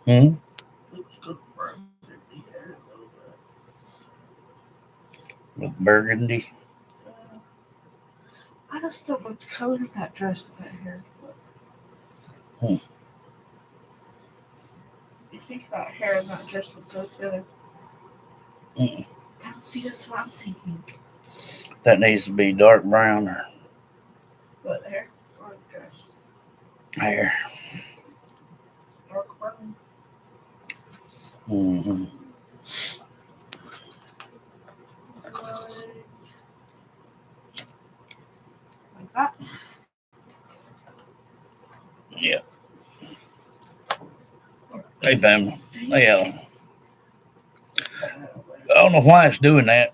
Hmm? Looks good burgundy hair a little bit. With burgundy. Uh, I just don't like the color of that dress with that hair. But Hmm. you think that hair and that dress would go together? Mm. See, that's what I'm thinking. That needs to be dark brown or What, the hair or the dress? hair. Dark brown. Hmm. Like that. Yeah. Hey, family. Yeah. I don't know why it's doing that.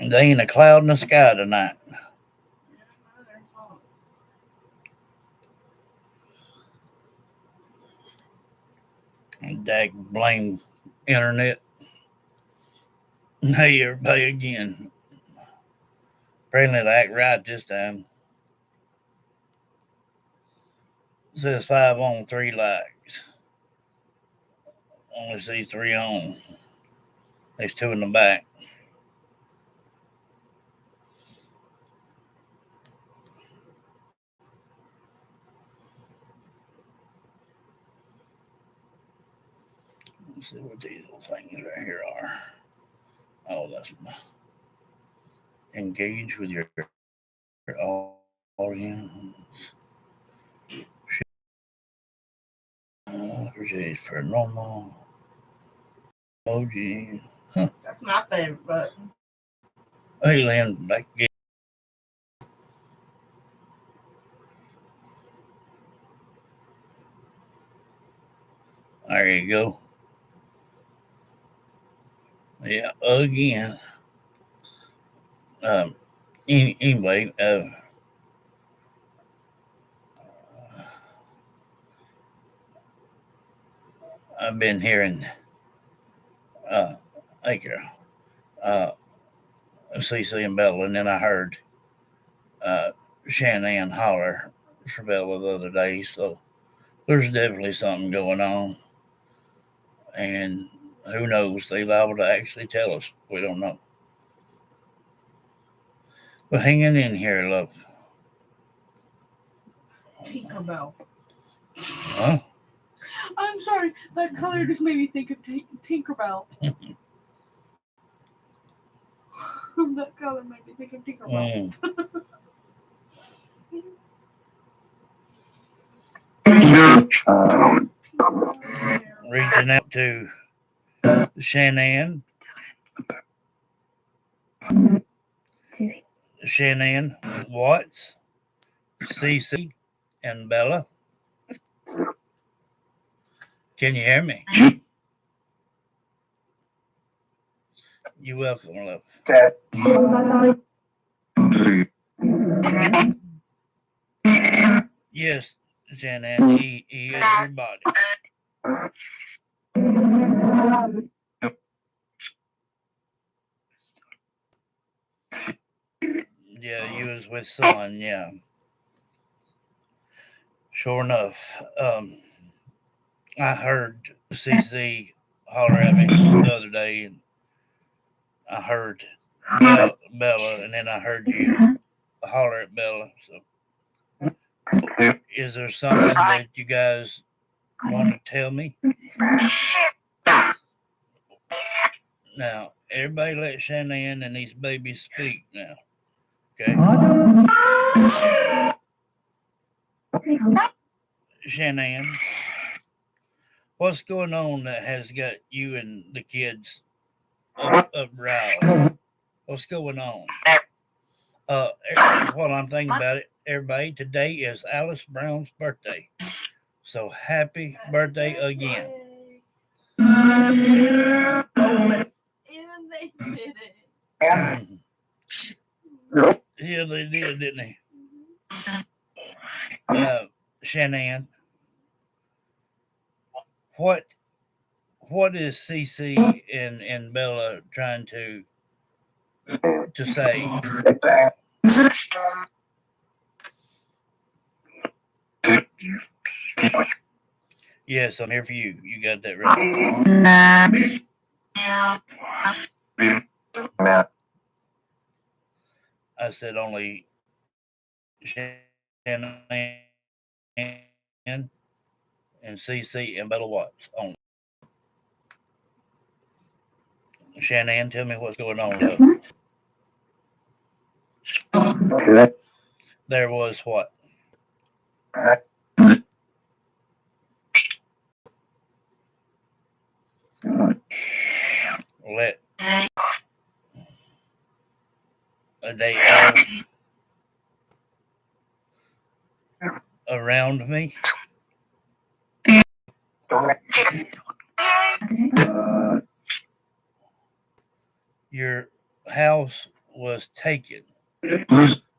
There ain't a cloud in the sky tonight. Dag blame internet. Hey, everybody again. Apparently, to act right this time. It says 5 on, 3 likes. Only see 3 on. There's 2 in the back. Let's see what these little things right here are. Oh, that's my engage with your audience. Appreciate for normal emoji. Huh. That's my favorite button. Hey, Lynn, back again. There you go. Yeah, again. Um. Anyway, I've been hearing uh, like uh, CC and Bella, and then I heard uh, Shanann holler for Bella the other day. So there's definitely something going on, and who knows? They liable to actually tell us. We don't know. But hanging in here, love. Tinkerbell. Huh? I'm sorry, that color just made me think of Tinkerbell. That color made me think of Tinkerbell. Mm. Reaching out to Shanann. Shanann Watts, CC, and Bella. Can you hear me? You welcome, love. Yes, Shanann, he is your body. Yeah, you was with Son, yeah. Sure enough. I heard CC holler at me the other day, and I heard Bella, and then I heard you holler at Bella. So, is there something that you guys want to tell me? Now, everybody let Shanann and these babies speak now. Okay? Shanann, what's going on that has got you and the kids riled? What's going on? While I'm thinking about it, everybody, today is Alice Brown's birthday. So happy birthday again. And they did it. Yeah, they did, didn't they? Shanann, what is CC and Bella trying to say? Yes, I'm here for you. You got that right. I said only Shanann and CC and Bella Watts only. Shanann, tell me what's going on, though. There was what? Let they all around me. Your house was taken.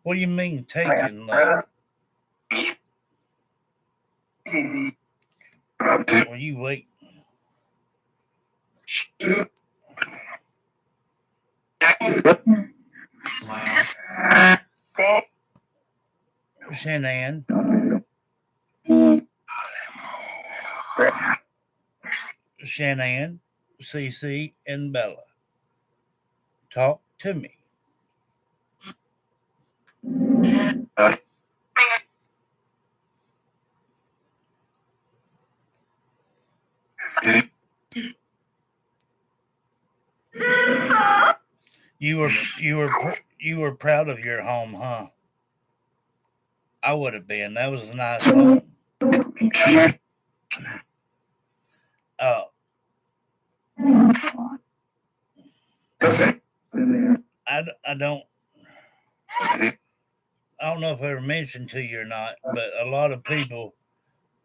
What do you mean taken? Well, you wait. Shanann, Shanann, CC, and Bella, talk to me. You were proud of your home, huh? I would have been. That was a nice home. Uh, I don't know if I ever mentioned to you or not, but a lot of people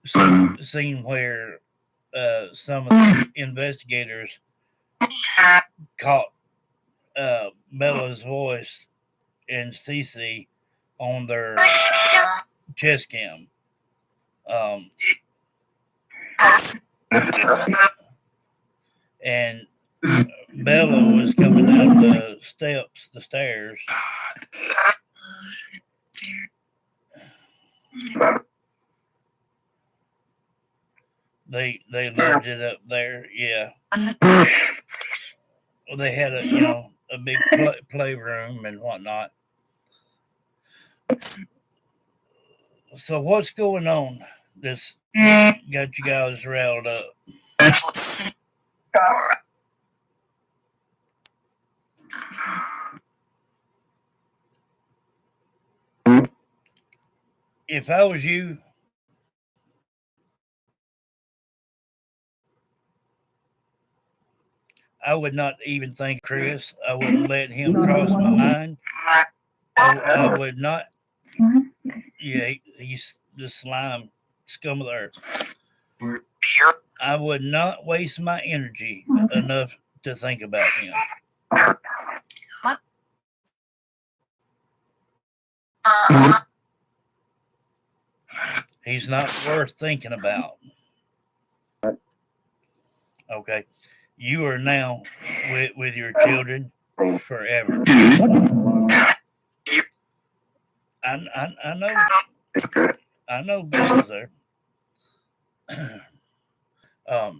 seen where some of the investigators caught Bella's voice and Cece on their chest cam. Um, and Bella was coming down the stairs. They loved it up there, yeah. Well, they had a big playroom and whatnot. So what's going on? This got you guys riled up. If I was you, I would not even think Chris. I wouldn't let him cross my mind. I would not. Yeah, he's the slime scum of the earth. I would not waste my energy enough to think about him. He's not worth thinking about. Okay. You are now with your children forever. I know. I know Bill's there. um,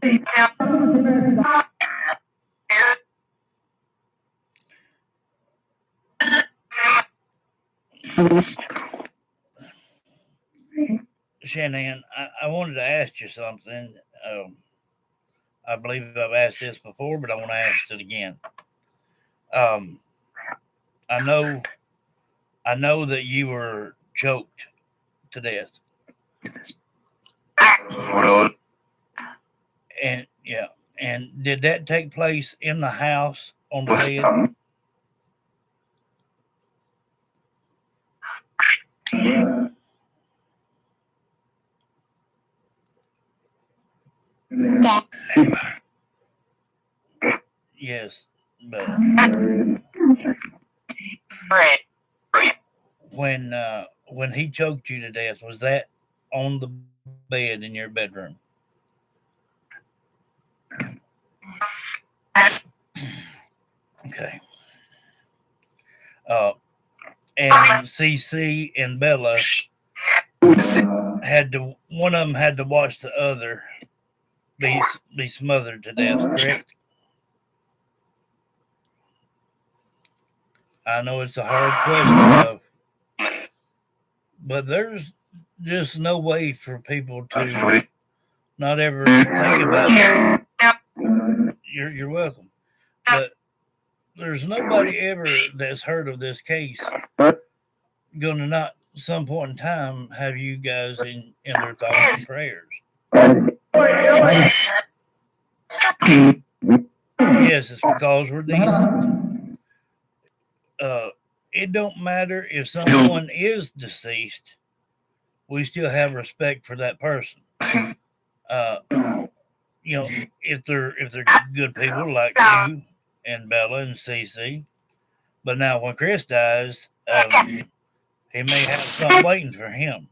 Shanann, I wanted to ask you something. I believe I've asked this before, but I want to ask it again. Um, I know that you were choked to death. And yeah, and did that take place in the house on the bed? Yes, but when he choked you to death, was that on the bed in your bedroom? Okay. And CC and Bella one of them had to watch the other be smothered to death, correct? I know it's a hard question, but there's just no way for people to not ever think about it. You're welcome. But there's nobody ever that's heard of this case gonna not some point in time have you guys in their thoughts and prayers. Yes, it's because we're decent. It don't matter if someone is deceased, we still have respect for that person. Uh, if they're good people like you and Bella and Cece. But now when Chris dies, he may have something waiting for him.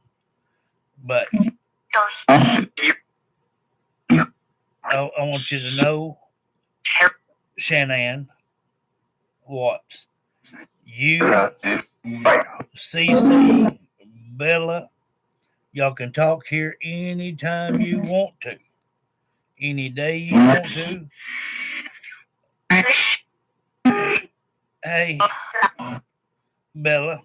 But I want you to know, Shanann Watts, you, Cece, Bella, y'all can talk here anytime you want to, any day you want to. Hey, Bella,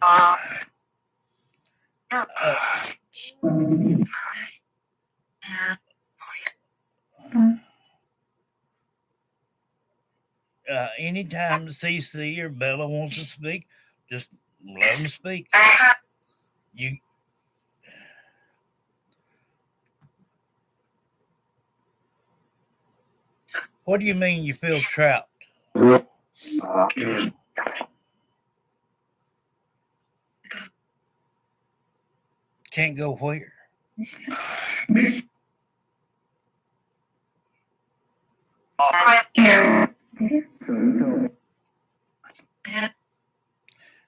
anytime CC or Bella wants to speak, just let them speak. You. What do you mean you feel trapped? Can't go where?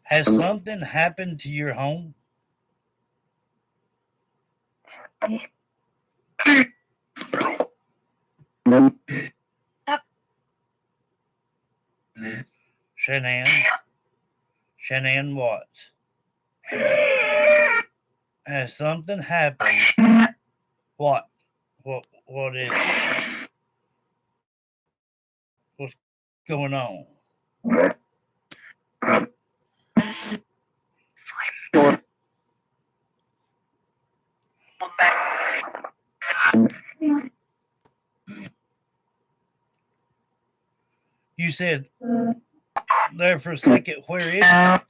Has something happened to your home? Shanann Watts. Has something happened? What? What is it? What's going on? You said there for a second, where is it?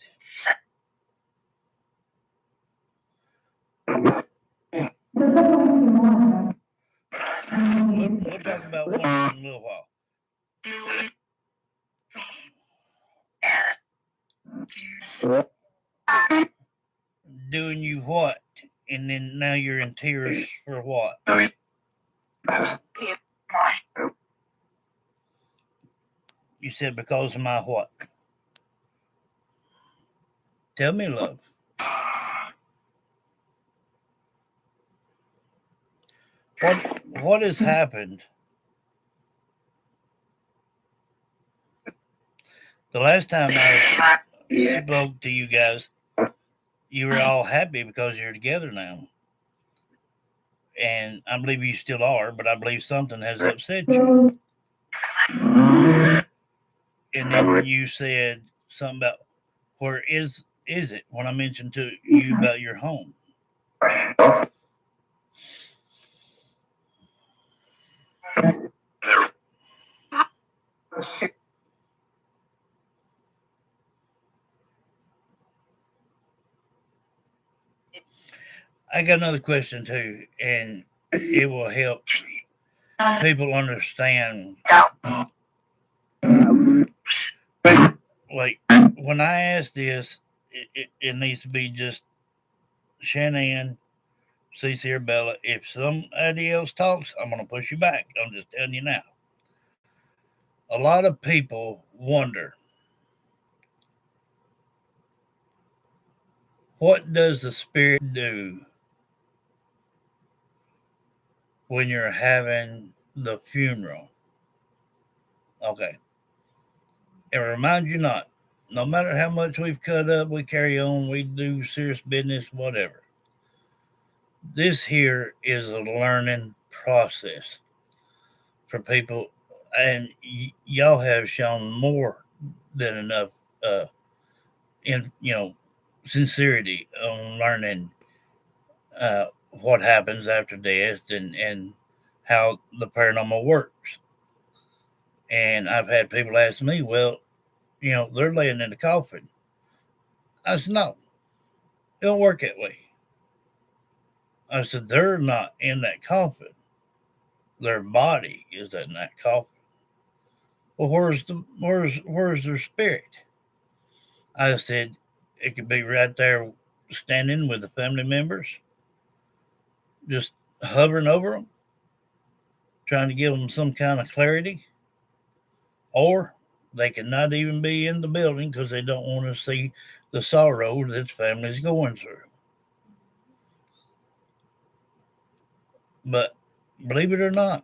We'll talk about one in a little while. Doing you what? And then now you're in tears for what? You said because of my what? Tell me, love. What has happened? The last time I spoke to you guys, you were all happy because you're together now. And I believe you still are, but I believe something has upset you. And then you said something about where is it when I mentioned to you about your home. I got another question too, and it will help people understand. Like when I ask this, it needs to be just Shanann, Cece, or Bella. If somebody else talks, I'm gonna push you back. I'm just telling you now. A lot of people wonder, what does the spirit do when you're having the funeral? Okay. And remind you not, no matter how much we've cut up, we carry on, we do serious business, whatever. This here is a learning process. for people, and y'all have shown more than enough uh, in sincerity on learning what happens after death and how the paranormal works. And I've had people ask me, well, they're laying in the coffin. I said, no, it don't work that way. I said, they're not in that coffin. Their body is in that coffin. Well, where's their spirit? I said, it could be right there standing with the family members, just hovering over them, trying to give them some kind of clarity. Or they could not even be in the building because they don't want to see the sorrow that family's going through. But believe it or not,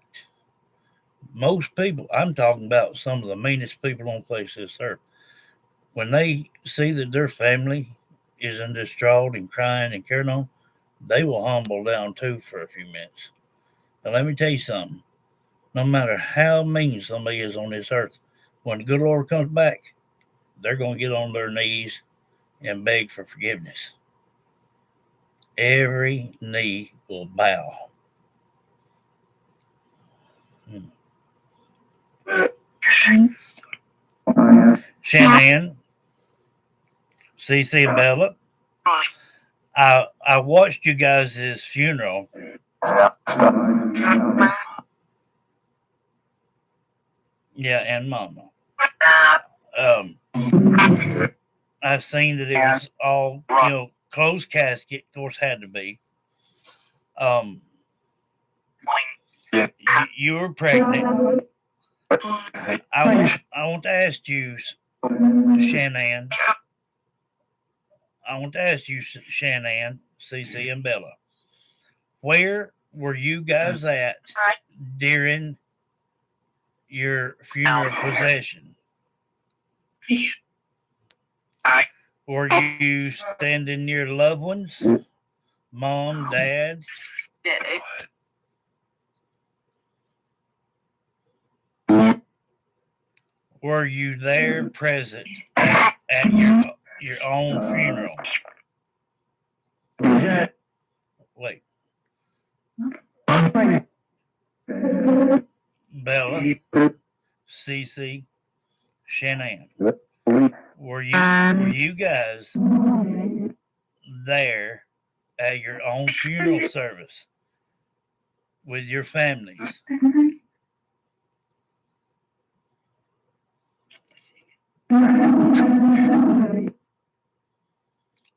most people, I'm talking about some of the meanest people on face of this earth, when they see that their family is in distraught and crying and carrying on, they will humble down too for a few minutes. And let me tell you something, no matter how mean somebody is on this earth, when the good Lord comes back, they're going to get on their knees and beg for forgiveness. Every knee will bow. Shanann, Cece, and Bella, I watched you guys' funeral. Yeah, and Mama. Um, I seen that it was all closed casket. Of course, had to be. Um, you were pregnant. I want to ask you, Shanann. Shanann, Cece, and Bella. Where were you guys at during your funeral procession? Were you standing near loved ones? Mom, dad? Were you there present at your own funeral? Wait. Bella, Cece, Shanann. Were you guys there at your own funeral service with your families?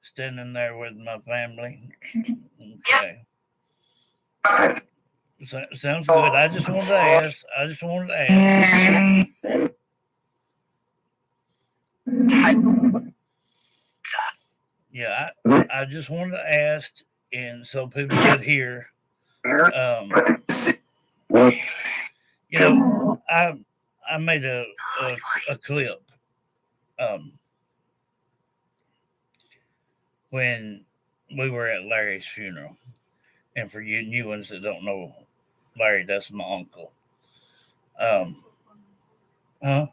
Standing there with my family. Okay. Sounds good. I just wanted to ask. Yeah, I just wanted to ask, and so people could hear. I made a clip when we were at Larry's funeral, and for you new ones that don't know Larry, that's my uncle. Huh?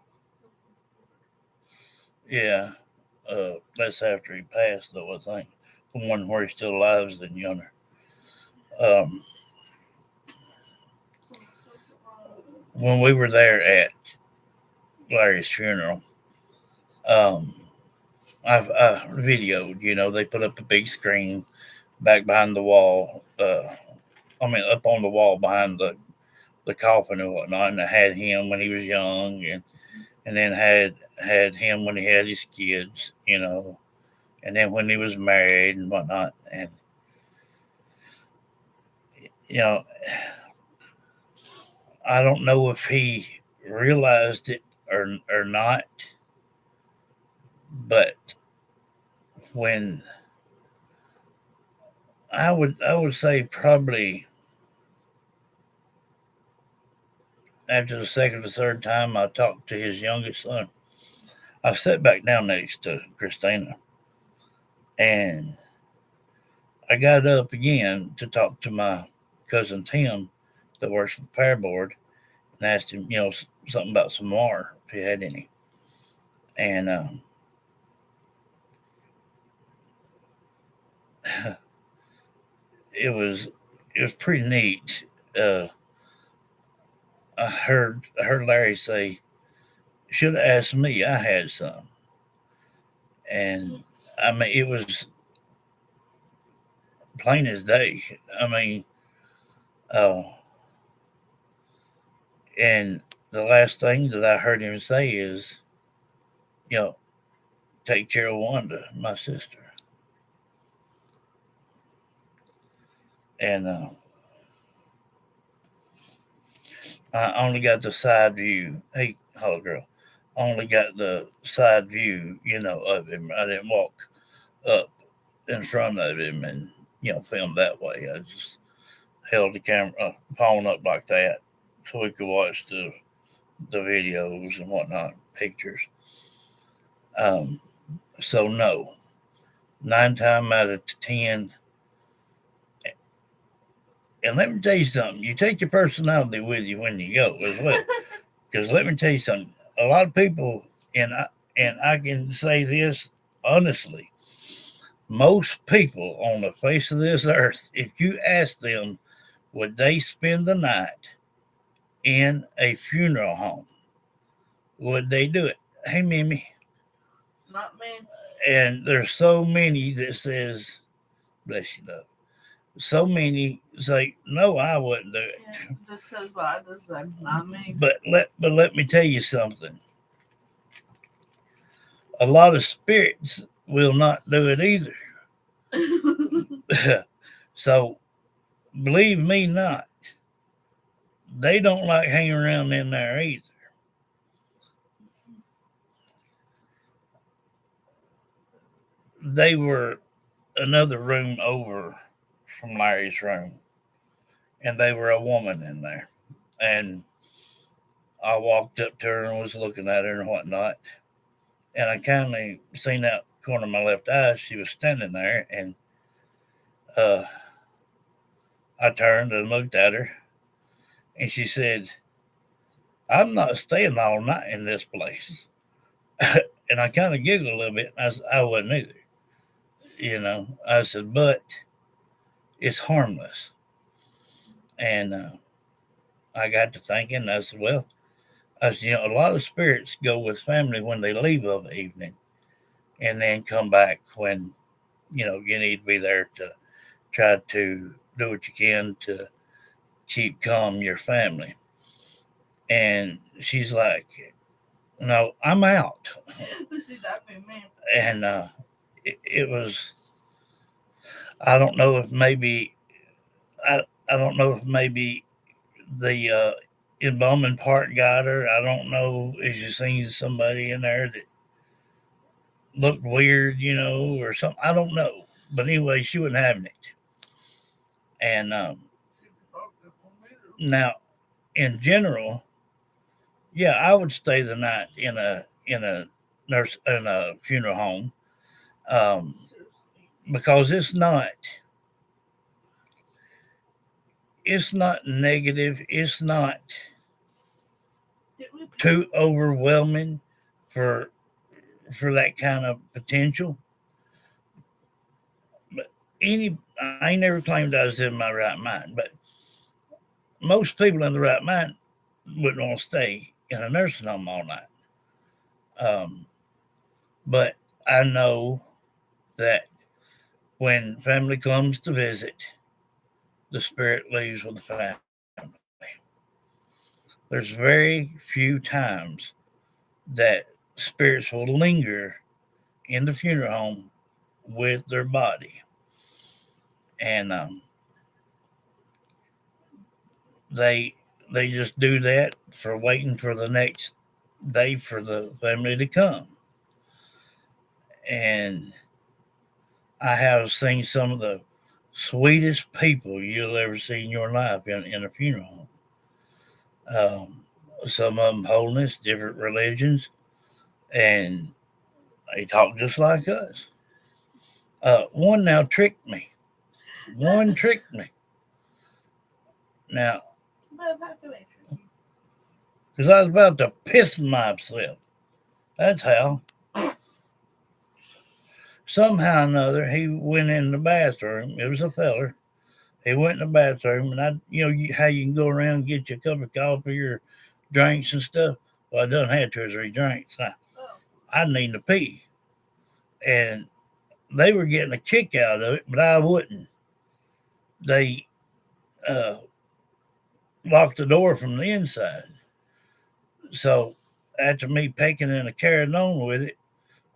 Yeah. That's after he passed, though. I think the one where he's still alive is the younger. When we were there at Larry's funeral, I videoed. They put up a big screen back behind the wall. Up on the wall behind the coffin and whatnot, and I had him when he was young, and then had him when he had his kids, and then when he was married and whatnot, and I don't know if he realized it or not, but when I would say probably after the second or third time I talked to his youngest son, I sat back down next to Christina, and I got up again to talk to my cousin Tim that works for the fair board, and asked him, something about some water if he had any. And it was it was pretty neat. Uh, I heard Larry say, "Should have asked me. I had some." And I mean, it was plain as day. I mean, uh, and the last thing that I heard him say is, you know, take care of Wanda, my sister. And I only got the side view. Hey, hello, girl. I only got the side view, of him. I didn't walk up in front of him and, film that way. I just held the camera, phone up like that so we could watch the videos and whatnot, pictures. Um, so, no, 9 times out of 10, and let me tell you something. You take your personality with you when you go as well. Because let me tell you something. A lot of people, and I can say this honestly, most people on the face of this earth, if you ask them, would they spend the night in a funeral home? Would they do it? Hey, Mimi. Not me. And there's so many that says, bless you, love. So many say, no, I wouldn't do it. Yeah, this says what I just said. Not me. But let me tell you something. A lot of spirits will not do it either. So believe me not, they don't like hanging around in there either. They were another room over from Larry's room, and they were a woman in there. And I walked up to her and was looking at her and whatnot. And I kind of seen out corner of my left eye, she was standing there, and uh, I turned and looked at her, and she said, I'm not staying all night in this place. And I kind of giggled a little bit. And I said, I wasn't either. I said, but it's harmless. And I got to thinking, I said, well, a lot of spirits go with family when they leave of the evening and then come back when, you need to be there to try to do what you can to keep calm your family. And she's like, no, I'm out. See, that be me. And it was, I don't know if maybe, I don't know if maybe the embalming part got her. I don't know if you seen somebody in there that looked weird, or something. I don't know. But anyway, she wasn't having it. And now, in general, yeah, I would stay the night in a funeral home, um, because it's not negative. It's not too overwhelming for that kind of potential. But I ain't never claimed I was in my right mind, but most people in the right mind wouldn't want to stay in a nursing home all night. Um, but I know that when family comes to visit, the spirit leaves with the family. There's very few times that spirits will linger in the funeral home with their body. And they they just do that for waiting for the next day for the family to come. And I have seen some of the sweetest people you'll ever see in your life in a funeral home. Some of them holiness, different religions, and they talk just like us. One now tricked me. One tricked me. Now, because I was about to piss myself. That's how. Somehow or another, he went in the bathroom. It was a feller. He went in the bathroom, and how you can go around and get you a cup of coffee or drinks and stuff. Well, I done had 2 or 3 drinks. I need to pee, and they were getting a kick out of it, but I wouldn't. They uh, locked the door from the inside. So after me pecking and carrying on with it,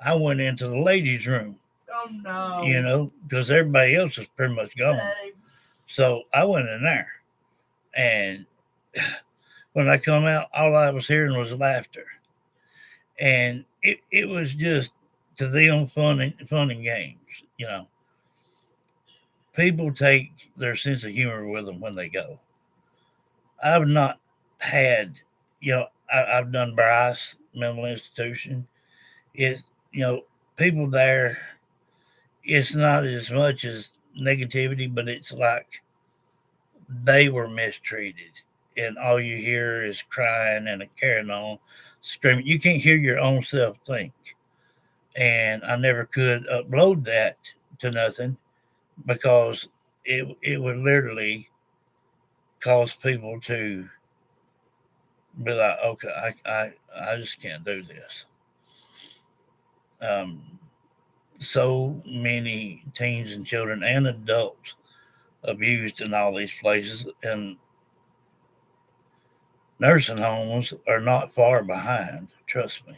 I went into the ladies' room. Oh no! Because everybody else was pretty much gone. So I went in there, and when I come out, all I was hearing was laughter, and it was just to them fun and games. People take their sense of humor with them when they go. I've not had, I've done Bryce Mental Institution. It's, people there, it's not as much as negativity, but it's like they were mistreated. And all you hear is crying and carrying on, screaming. You can't hear your own self think. And I never could upload that to nothing because it would literally cause people to be like, okay, I just can't do this. Um, so many teens and children and adults abused in all these places, and nursing homes are not far behind. Trust me.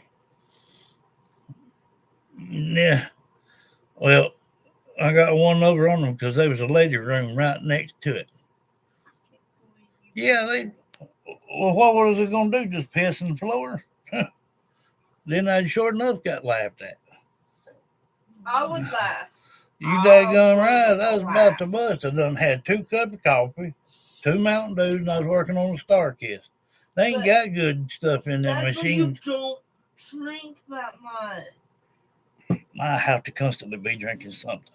Yeah. Well, I got one over on them because there was a lady room right next to it. Yeah, they. Well, what was it gonna do? Just piss on the floor? Then I sure enough got laughed at. I would laugh. You daggone right. I was about to bust. I done had 2 cups of coffee, 2 Mountain Dews, and I was working on a Star Kiss. They ain't got good stuff in them machines. You don't drink that much. I have to constantly be drinking something.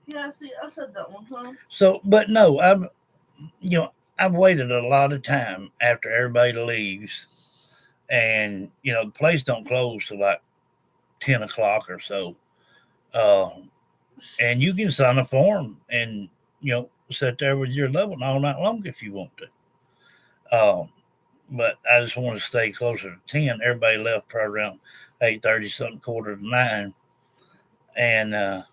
Yeah, see, I said that one time. So, but no, I've waited a lot of time after everybody leaves, and the place don't close till like 10 o'clock or so. And you can sign a form and sit there with your loved one all night long if you want to. But I just want to stay closer to 10. Everybody left probably around 8:30, something, quarter to 9, and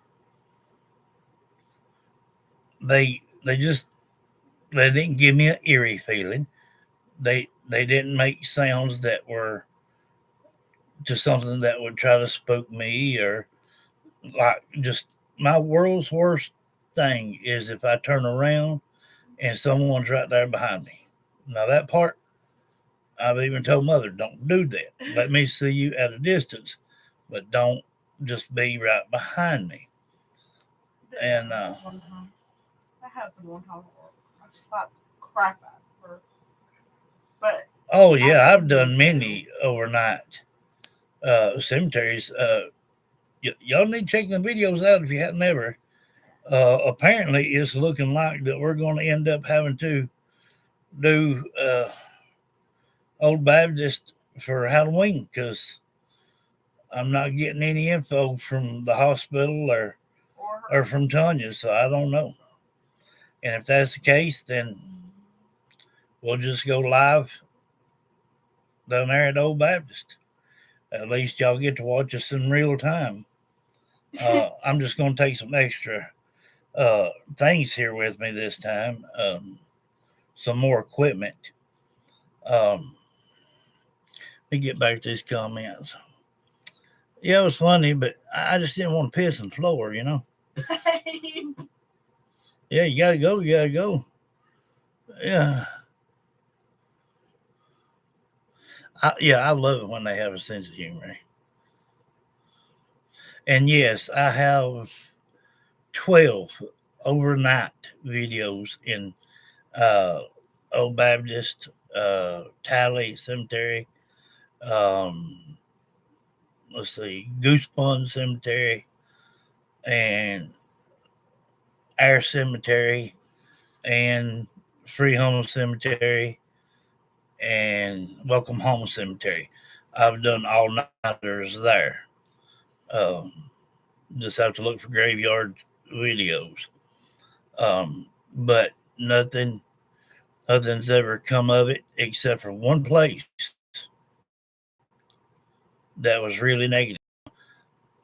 they didn't give me an eerie feeling. They didn't make sounds that were to something that would try to spook me, or like, just my world's worst thing is if I turn around and someone's right there behind me. Now that part, I've even told Mother, don't do that. Let me see you at a distance, but don't just be right behind me. And that happened one time. I slapped the crap out of her. But oh yeah, I've done many overnight cemeteries. Y'all need to check the videos out if you haven't ever. Apparently, it's looking like that we're going to end up having to do Old Baptist for Halloween because I'm not getting any info from the hospital or from Tanya, so I don't know. And if that's the case, then we'll just go live down there at Old Baptist. At least y'all get to watch us in real time. I'm just going to take some extra things here with me this time. Some more equipment. Let me get back to these comments. Yeah, it was funny, but I just didn't want to piss on the floor, Yeah, you gotta go. You gotta go. Yeah. I love it when they have a sense of humor. And yes, I have 12 overnight videos in Old Baptist, Tally Cemetery, um, let's see, Goosebump Cemetery, and Air Cemetery, and Free Home Cemetery, and Welcome Home Cemetery. I've done all nighters there. Um, just have to look for graveyard videos. But nothing's ever come of it except for one place that was really negative.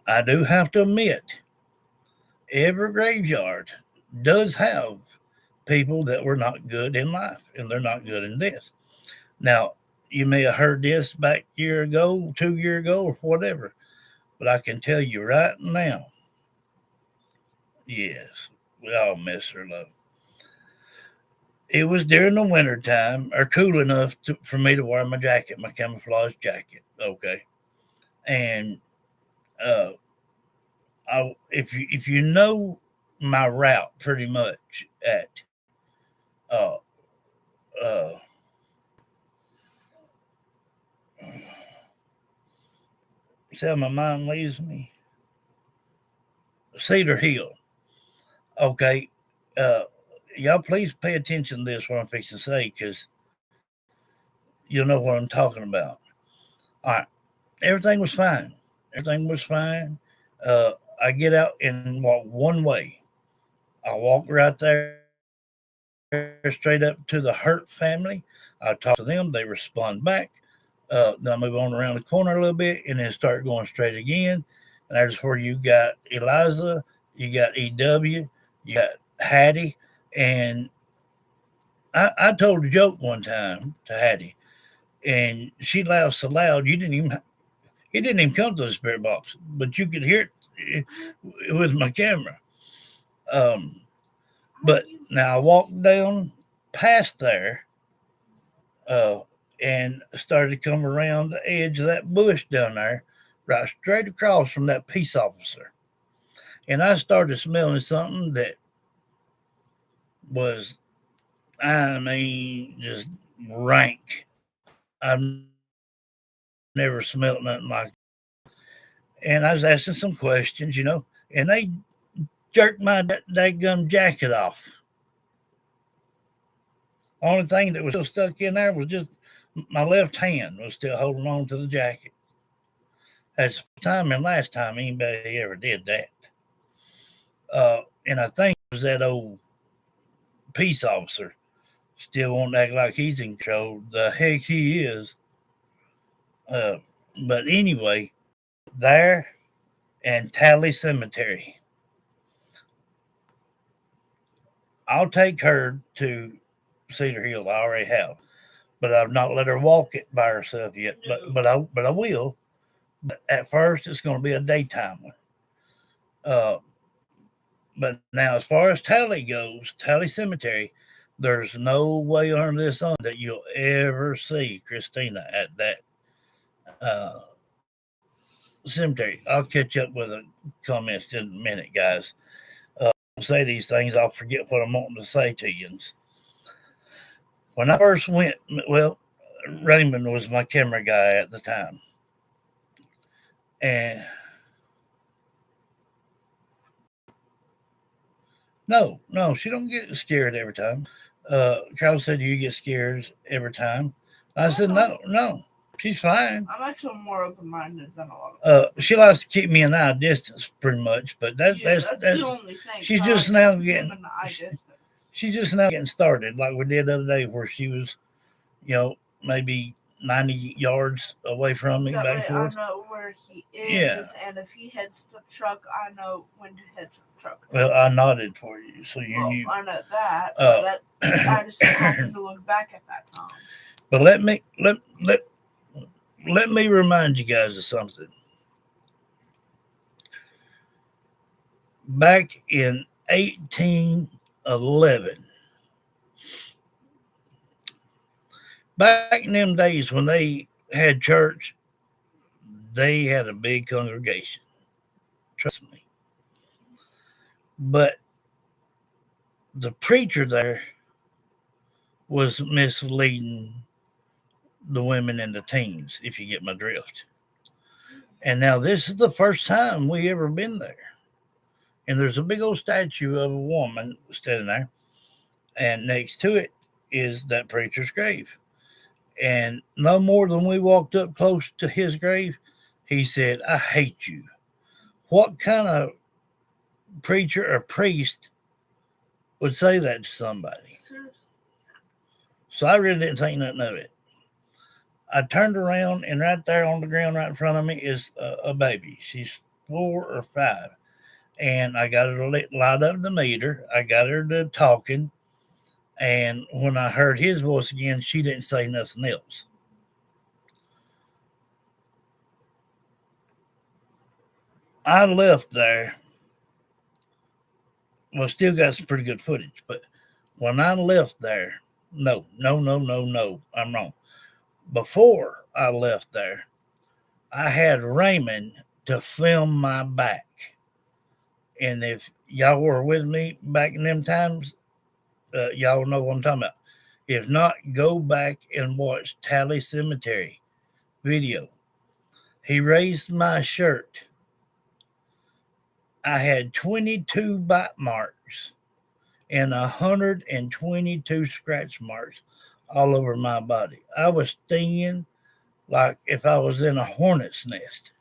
I do have to admit, every graveyard does have people that were not good in life and they're not good in death. Now, you may have heard this back a year ago, 2 years ago, or whatever, but I can tell you right now, yes, we all miss her love. It was during the winter time, or cool enough for me to wear my jacket, my camouflage jacket. Okay, and uh, if you know my route pretty much at uh, uh, see how my mind leaves me, Cedar Hill. Okay, uh, y'all please pay attention to this what I'm fixing to say because you'll know what I'm talking about. All right, everything was fine. Everything was fine. Uh, I get out and walk one way. I walk right there straight up to the Hurt family. I talk to them. They respond back. Then I move on around the corner a little bit and then start going straight again. And that's where you got Eliza, you got EW, you got Hattie. And I told a joke one time to Hattie, and she laughed so loud it didn't even come to the spirit box, but you could hear it with my camera. Um, but now I walked down past there uh, and started to come around the edge of that bush down there, right straight across from that peace officer. And I started smelling something that was, I mean, just rank. I've never smelled nothing like that. And I was asking some questions, and they jerked my daggum jacket off. Only thing that was still stuck in there was just my left hand was still holding on to the jacket. That's the first time and last time anybody ever did that. And I think it was that old peace officer still won't act like he's in control. The heck he is. Uh, but anyway, there and Tally Cemetery. I'll take her to Cedar Hill. I already have, but I've not let her walk it by herself yet. But I will. But at first, it's going to be a daytime one. Uh, but now, as far as Tally goes, Tally Cemetery, there's no way under the sun that you'll ever see Christina at that uh, cemetery. I'll catch up with the comments in a minute, guys. Say these things, I'll forget what I'm wanting to say to you. When I first went, well, Raymond was my camera guy at the time, and no, she don't get scared every time. Carol said you get scared every time. I said no, she's fine. I'm actually more open minded than a lot of people. She likes to keep me an eye distance pretty much, but that's the only thing. She's just now getting she's just now getting started, like we did the other day, where she was, maybe 90 yards away from me, back and forth. I know where he is, and if he heads to the truck, I know when to head to the truck. Well, I nodded for you, so you knew. I know that, but I just happened to look back at that time. But let me remind you guys of something. Back in 1811, back in them days when they had church, they had a big congregation. Trust me. But the preacher there was misleading the women and the teens, if you get my drift. And now this is the first time we ever been there. And there's a big old statue of a woman standing there. And next to it is that preacher's grave. And no more than we walked up close to his grave, he said, I hate you. What kind of preacher or priest would say that to somebody? Seriously. So I really didn't think nothing of it. I turned around, and right there on the ground right in front of me is a baby. She's 4 or 5. And I got her to light up the meter. I got her to talking. And when I heard his voice again, she didn't say nothing else. I left there. Well, still got some pretty good footage, but when I left there, no, I'm wrong. Before I left there, I had Raymond to film my back. And if y'all were with me back in them times, y'all know what I'm talking about. If not, go back and watch Tally Cemetery video. He raised my shirt. I had 22 bite marks and 122 scratch marks all over my body. I was stinging like if I was in a hornet's nest.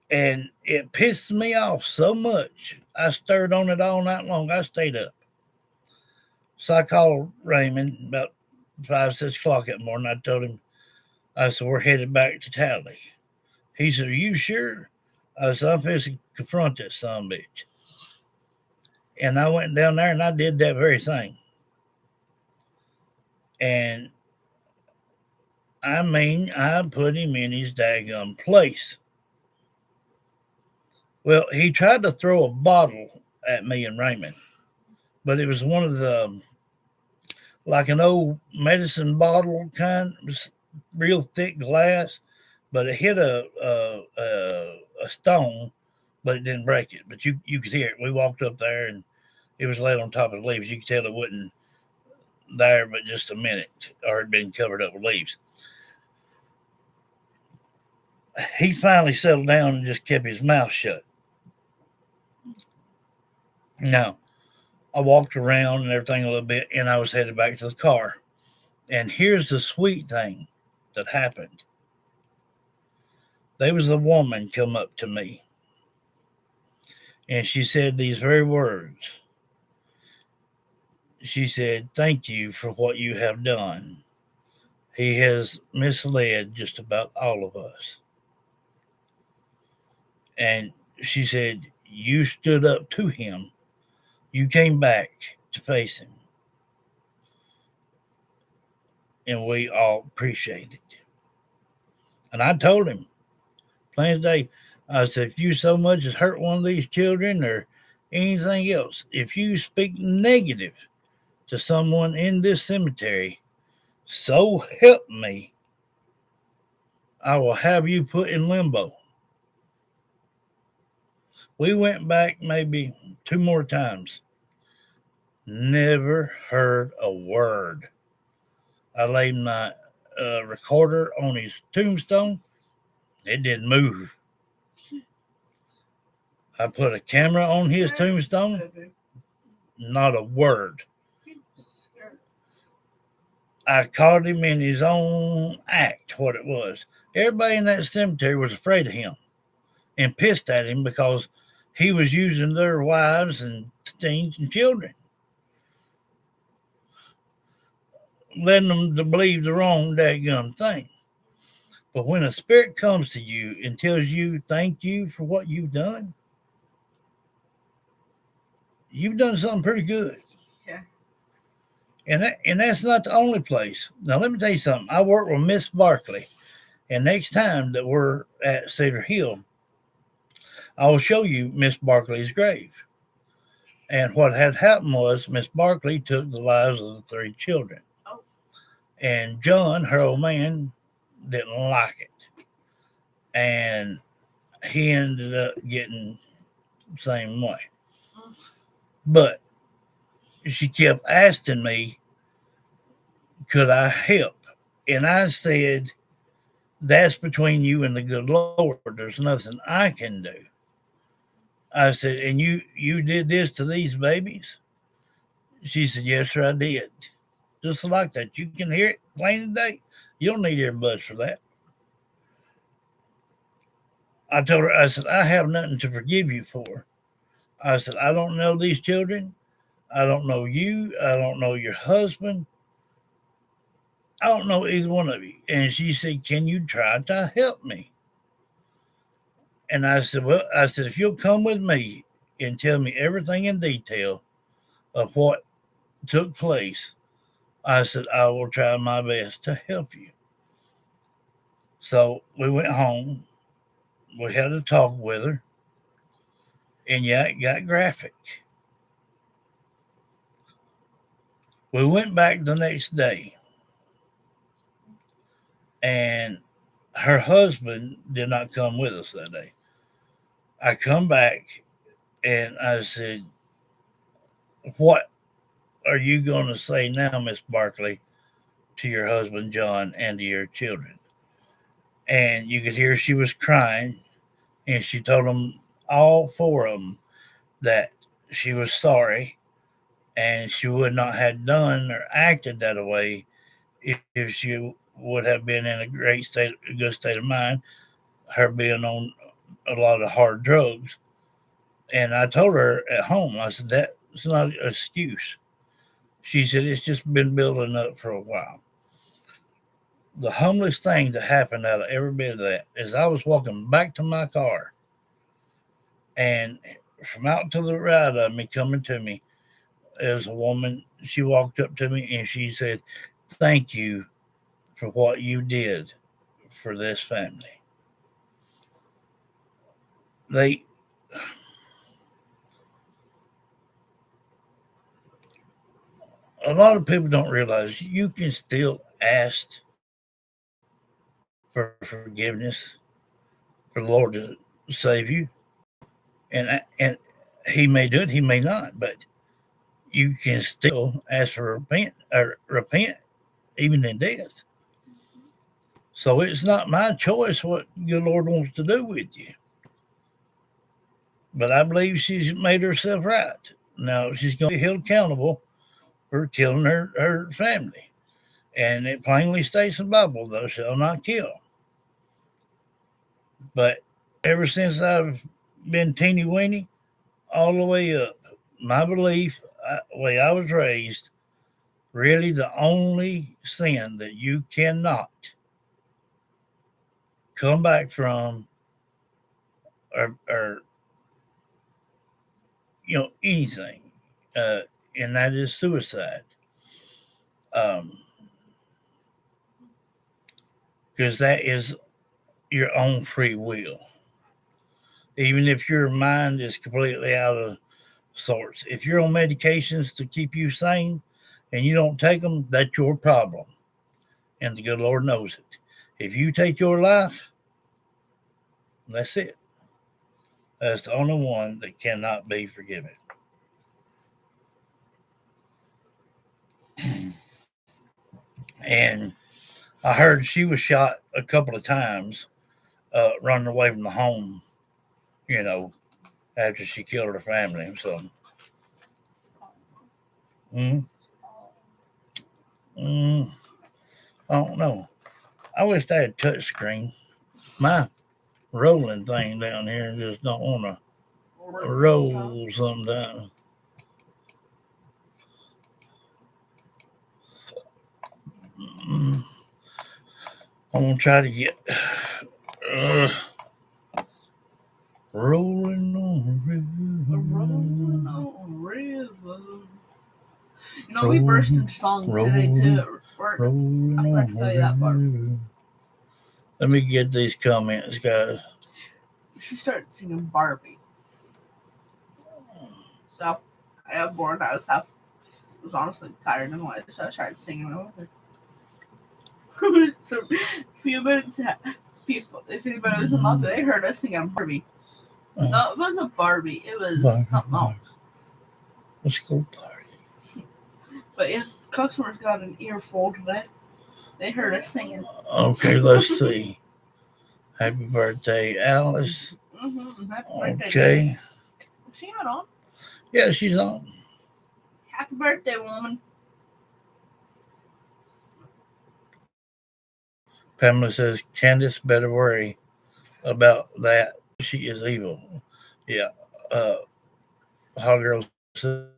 And it pissed me off so much. I stirred on it all night long. I stayed up. So I called Raymond about 5, 6 o'clock that morning. I told him, I said, we're headed back to Tally. He said, are you sure? I said, I'm fixing to confront that son of a bitch. And I went down there and I did that very thing. And I mean, I put him in his daggum place. Well, he tried to throw a bottle at me and Raymond, but it was one of the, like an old medicine bottle kind, it was real thick glass, but it hit a stone, but it didn't break it. But you could hear it. We walked up there and it was laid on top of the leaves. You could tell it wasn't there but just a minute, or it had been covered up with leaves. He finally settled down and just kept his mouth shut. Now, I walked around and everything a little bit, and I was headed back to the car. And here's the sweet thing that happened. There was a woman come up to me, and she said these very words. She said, thank you for what you have done. He has misled just about all of us. And she said, you stood up to him. You came back to face him. And we all appreciate it. And I told him, plain as day, I said, if you so much as hurt one of these children or anything else, if you speak negative to someone in this cemetery, so help me, I will have you put in limbo. We went back maybe 2 more times. Never heard a word. I laid my recorder on his tombstone. It didn't move. I put a camera on his tombstone. Not a word. I caught him in his own act, what it was. Everybody in that cemetery was afraid of him and pissed at him because he was using their wives and teens and children, letting them to believe the wrong daggum thing. But when a spirit comes to you and tells you thank you for what you've done something pretty good. Yeah. And that's not the only place. Now let me tell you something. I work with Miss Barkley, and next time that we're at Cedar Hill, I will show you Miss Barkley's grave. And what had happened was Miss Barkley took the lives of the 3 children. Oh. And John, her old man, didn't like it. And he ended up getting the same way. But she kept asking me, could I help? And I said, that's between you and the good Lord. There's nothing I can do. I said, and you did this to these babies? She said, yes, sir, I did. Just like that. You can hear it plain as day. You don't need earbuds for that. I told her, I said, I have nothing to forgive you for. I said, I don't know these children. I don't know you. I don't know your husband. I don't know either one of you. And she said, can you try to help me? And I said, well, I said, if you'll come with me and tell me everything in detail of what took place, I said, I will try my best to help you. So we went home. We had a talk with her. And yeah, it got graphic. We went back the next day. And her husband did not come with us that day. I come back and I said, what are you going to say now, Miss Barkley, to your husband John and to your children? And you could hear she was crying, and she told them, all four of them, that she was sorry and she would not have done or acted that way if she would have been in a good state of mind, her being on a lot of hard drugs. And I told her at home, I said, that's not an excuse. She said, it's just been building up for a while. The humblest thing that happened out of every bit of that is I was walking back to my car, and from out to the right of me, coming to me, there was a woman. She walked up to me and she said, thank you for what you did for this family. They, a lot of people don't realize you can still ask for forgiveness for the Lord to save you, and He may do it, He may not, but you can still ask for repent even in death. So it's not my choice what the Lord wants to do with you. But I believe she's made herself right. Now she's going to be held accountable for killing her family. And it plainly states in the Bible, thou shalt not kill. But ever since I've been teeny weeny, all the way up, my belief, the way I was raised, really the only sin that you cannot come back from, or anything, uh, and that is suicide. Um, because that is your own free will. Even if your mind is completely out of sorts, if you're on medications to keep you sane and you don't take them, that's your problem, and the good Lord knows it. If you take your life, that's it. That's the only one that cannot be forgiven. And I heard she was shot a couple of times running away from the home, you know, after she killed her family. So, mm, mm, I don't know. I wish they had touch screen. My rolling thing down here just don't want to roll sometimes. Mm, I'm gonna try to get uh, rolling on Rolling on river. You know, we burst into song today too at work. I forgot to tell you that part. Let me get these comments, guys. She started singing Barbie. So I got bored. I was honestly tired anyway, so I tried singing with her. So a few minutes, people, if anybody was in love, they heard us singing Barbie. No, it wasn't Barbie. It was Barbie, something else. Let's go party. But yeah, the customers got an earful today. They heard us singing. Okay, let's see. Happy birthday, Alice. Mm-hmm. Happy birthday. Okay. Is she not on? Yeah, she's on. Happy birthday, woman. Pamela says Candace better worry about that. She is evil. Yeah. Uh, Hot Girl says,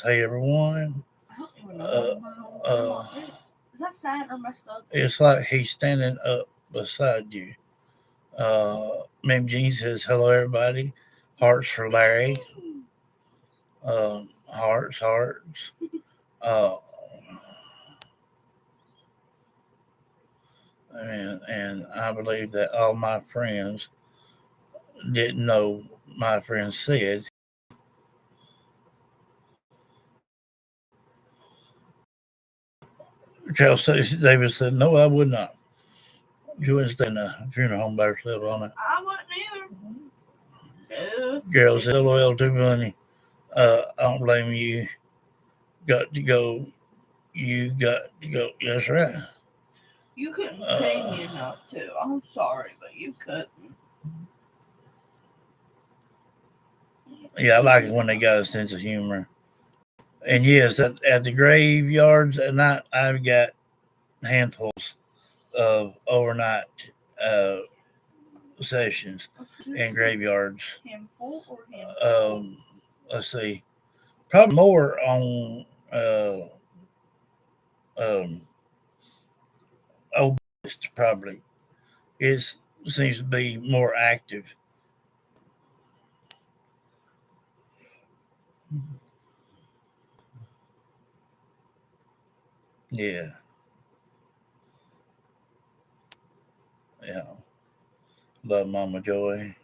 "Hey everyone." I don't even know Uh, what my own uh, grandma is. Is that sad or messed up? it's like he's standing up beside you. Mem Jean says, "Hello everybody." Hearts for Larry. Hearts, hearts. Uh, and I believe that all my friends didn't know my friend said. Charles Davis said, "No, I would not. You wouldn't stay in a funeral home by yourself all night." I wouldn't either. Gerald said, "LOL, too funny. I don't blame you. Got to go. You got to go." That's right. You couldn't pay me enough to. I'm sorry, but you couldn't. Yeah, I like it when they got a sense of humor. And yes, at the graveyards at night, I've got handfuls of overnight uh, sessions in graveyards. Handful or handful? Let's see, probably more on um, obese. Probably it seems to be more active. Yeah, yeah. Love Mama Joy.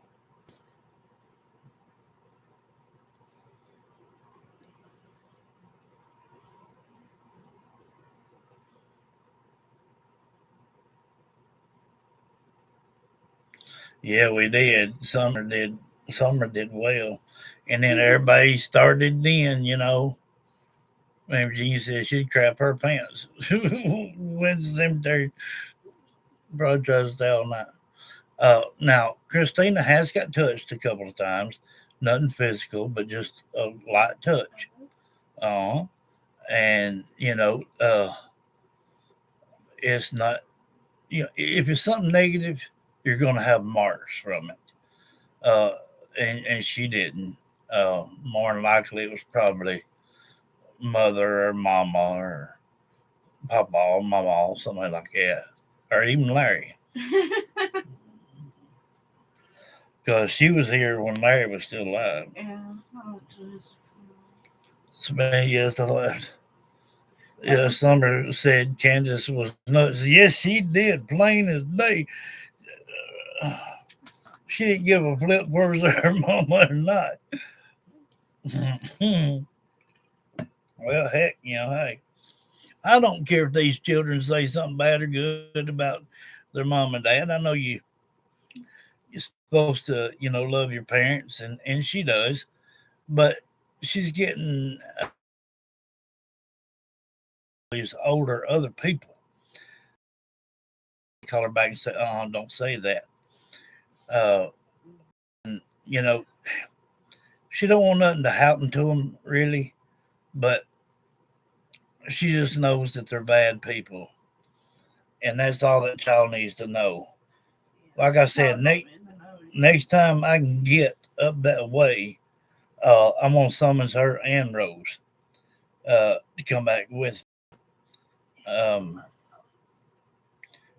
Yeah, we did. Summer did. Summer did well, and then everybody started. Then Maybe Jean said she'd crap her pants. Went to the cemetery, broad trust all night. Now Christina has got touched a couple of times. Nothing physical, but just a light touch. Uh, and it's not. If it's something negative, you're going to have marks from it. Uh, and she didn't. More than likely, it was probably mother or mama or papa or mama or something like that, or even Larry, because she was here when Larry was still alive. Yeah, I went to his So many years to left. Yeah, Summer said Candace was nuts. Yes, she did, plain as day. She didn't give a flip whether it was her mama or not. Well, heck, hey, I don't care if these children say something bad or good about their mom and dad. I know you're supposed to, love your parents, and she does, but she's getting these older other people. Call her back and say, don't say that. Uh, and, she don't want nothing to happen to them, really, but she just knows that they're bad people. And that's all that child needs to know. Like I said, next time I can get up that way, I'm going to summons her and Rose to come back with me. And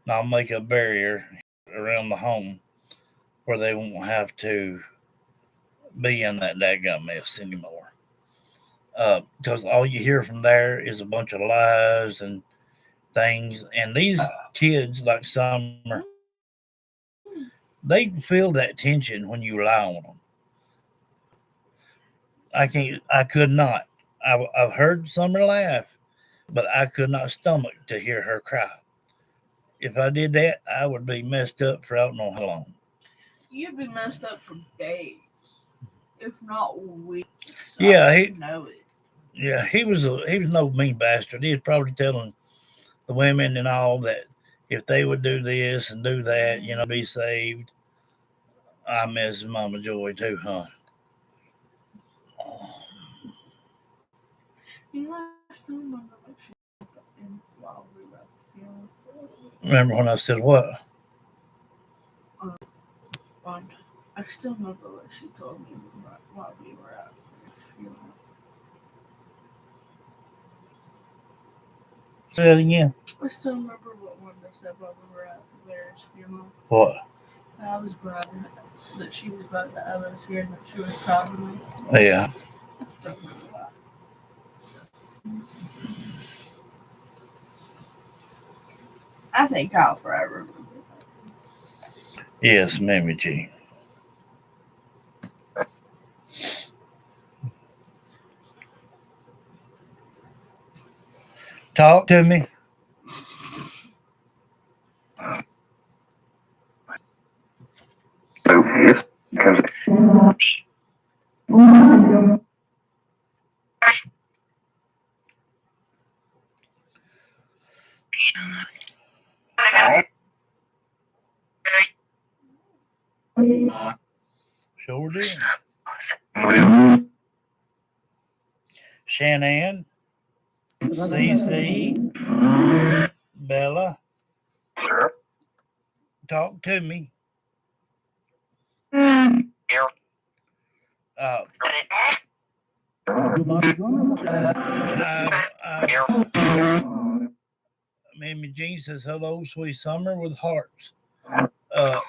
I'll make a barrier around the home where they won't have to be in that daggum mess anymore. Because all you hear from there is a bunch of lies and things. And these kids, like Summer, they feel that tension when you lie on them. I could not. I've heard Summer laugh, but I could not stomach to hear her cry. If I did that, I would be messed up for I don't know how long. You'd be messed up for days, if not weeks. Yeah, he know it. Yeah, he was no mean bastard. He was probably telling the women and all that if they would do this and do that, be saved. I miss Mama Joy too, huh? You know, I still remember like she in while we were at the funeral. Remember when I said what? On, I still remember what she told me while we were at the funeral. Say that again. I still remember what Wanda said while we were at Blair's funeral. What? I was glad that she was glad that I was here and that she was proud of me. Yeah. I still remember that. I think I'll forever remember that. Yes, Mammy G. Talk to me. Sure did. Shanann, CC, Bella, talk to me. Uh, Mammy Jean says, hello, sweet summer with hearts. Uh,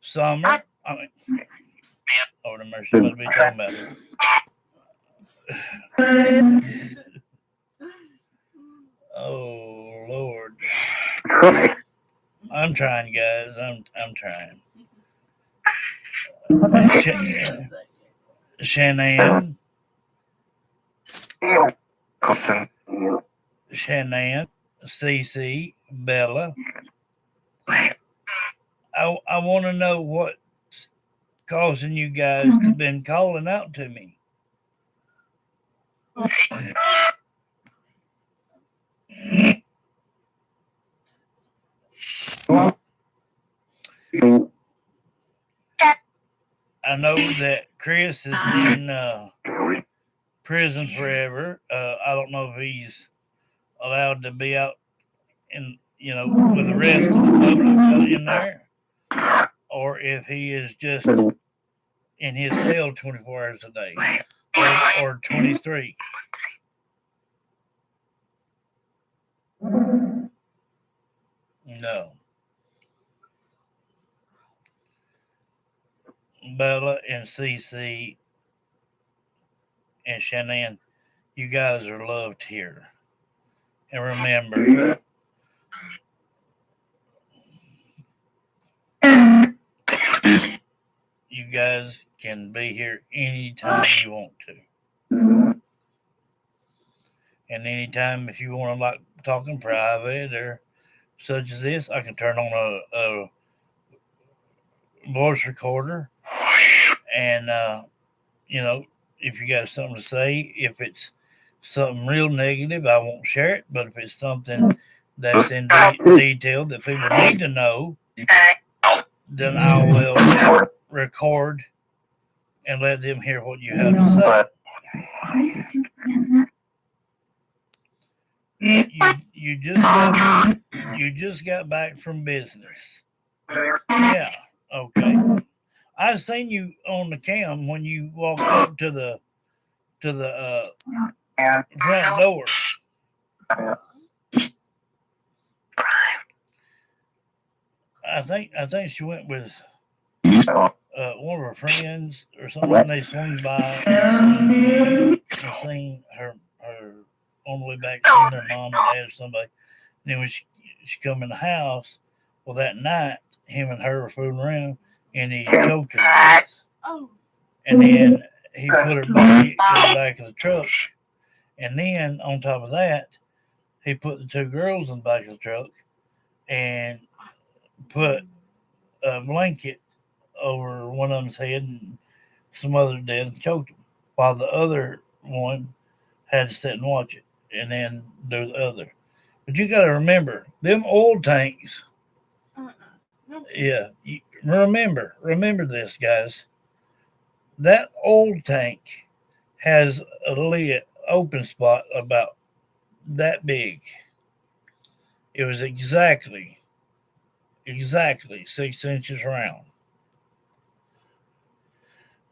Summer. I mean, oh, the mercy must be talking about. Oh Lord. I'm trying, guys. I'm trying. Shanann. Shanann. CC. Bella. I want to know what's causing you guys to been calling out to me. I know that Chris is in prison forever. I don't know if he's allowed to be out in with the rest of the public in there, or if he is just in his cell 24 hours a day, or 23. No. Bella and CC and Shanann, you guys are loved here. And remember, you guys can be here anytime you want to. And anytime if you want to like talk in private or such as this, I can turn on a voice recorder and if you got something to say, if it's something real negative, I won't share it. But if it's something that's in detail that people need to know, then I will record and let them hear what you have to say. You just got back from business. Yeah. Okay. I seen you on the cam when you walked up to the front door. I think she went with one of her friends or something. And they swung by and seen her on the way back, seen their mom and dad or somebody. And then when she come in the house, well, that night him and her were fooling around, and he choked her to death. Oh. And then he put her back in the back of the truck. And then on top of that, he put the two girls in the back of the truck and put a blanket over one of them's head and some other dead and choked them, while the other one had to sit and watch it and then do the other. But you got to remember, them oil tanks. No. Yeah, remember this, guys. That old tank has a lid open spot about that big. It was exactly 6 inches round.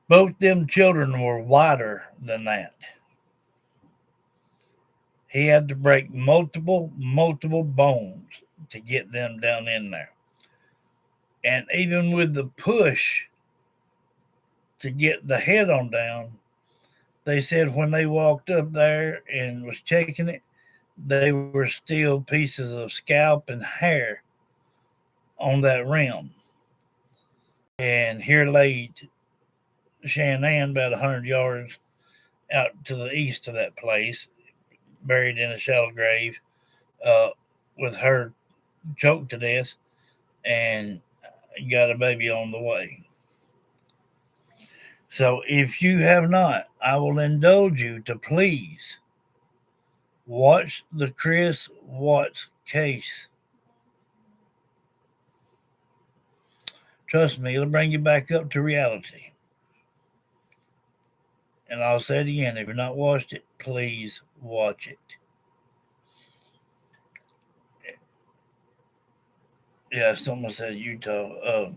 Both them children were wider than that. He had to break multiple bones to get them down in there. And even with the push to get the head on down, they said when they walked up there and was checking it, they were still pieces of scalp and hair on that rim. And here laid Shanann about 100 yards out to the east of that place, buried in a shallow grave, uh, with her choked to death, and got a baby on the way. So if you have not, I will indulge you to please watch the Chris Watts case. Trust me, it'll bring you back up to reality. And I'll say it again, if you've not watched it, please watch it. Yeah, someone said Utah.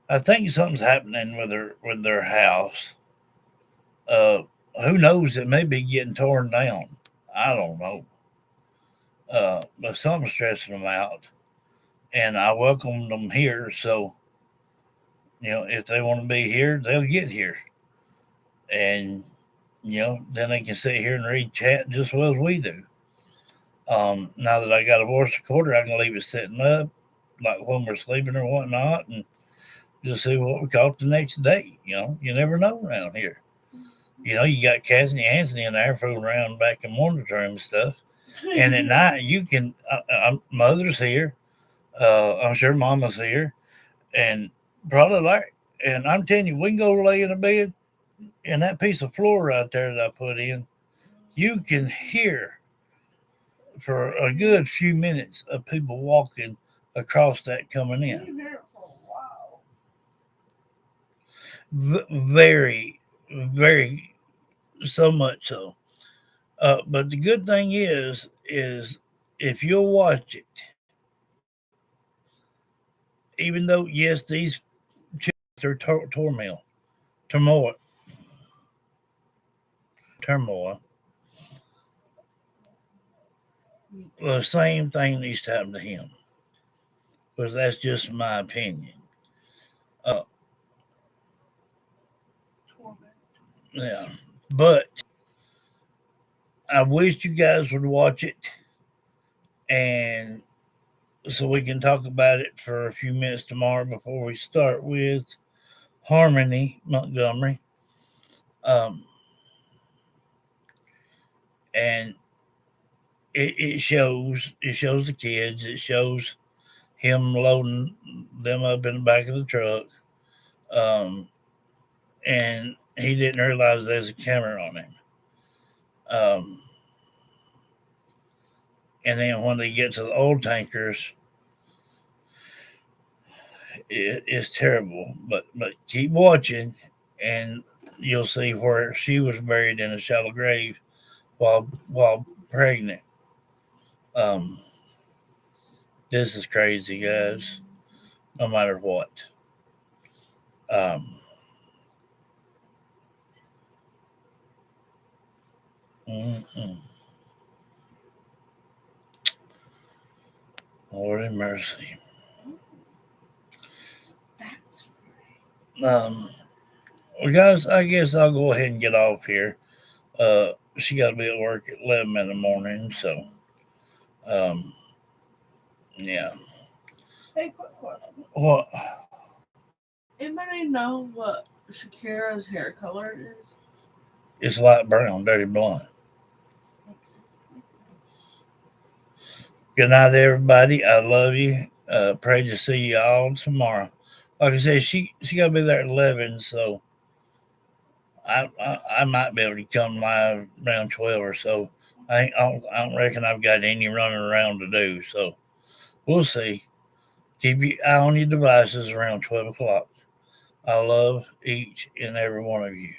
I think something's happening with their house. Uh, who knows? It may be getting torn down. I don't know. But something's stressing them out, and I welcome them here. So if they want to be here, they'll get here, and then they can sit here and read chat just as well as we do. Now that I got a voice recorder, I can leave it sitting up, like when we're sleeping or whatnot, and just see what we caught the next day. You never know around here. You got Cassidy Anthony in there fooling around back in Wonder's room and stuff. And at night, you can. Mother's here. I'm sure Mama's here, and probably like. And I'm telling you, we can go lay in a bed, and that piece of floor right there that I put in, you can hear for a good few minutes of people walking across that coming in. You hear it for a while. Very, very, so much so. But the good thing is if you'll watch it, even though yes, these children are turmoil, turmoil. The same thing needs to happen to him, because that's just my opinion. Uh, yeah, but I wish you guys would watch it, and so we can talk about it for a few minutes tomorrow before we start with Harmony Montgomery. Um, and it shows the kids. It shows him loading them up in the back of the truck. Um, and he didn't realize there's a camera on him. Um, and then when they get to the old tankers, it's terrible. But keep watching, and you'll see where she was buried in a shallow grave while pregnant. Um, this is crazy, guys. No matter what. Um, mm-mm. Lord have mercy. That's Um, well, guys, I guess I'll go ahead and get off here. She got to be at work at 11 in the morning, so um, yeah. Hey, quick question. What? Anybody know what Shakira's hair color is? It's light brown, dirty blonde. Good night, everybody. I love you. Pray to see you all tomorrow. Like I said, she got to be there at 11, so I might be able to come live around 12 or so. I don't reckon I've got any running around to do, so we'll see. Keep your eye on your devices around 12 o'clock. I love each and every one of you.